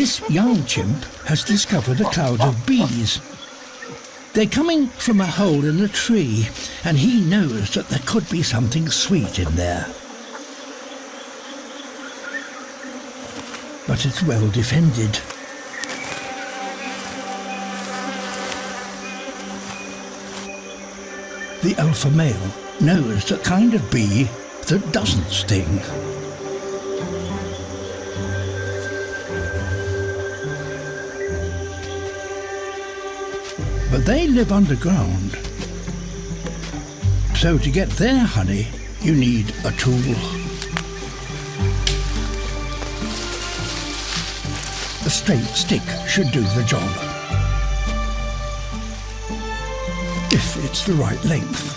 This young chimp has discovered a cloud of bees. They're coming from a hole in the tree, and he knows that there could be something sweet in there. But it's well defended. The alpha male knows the kind of bee that doesn't sting. But they live underground. So to get their honey, you need a tool. A straight stick should do the job, if it's the right length.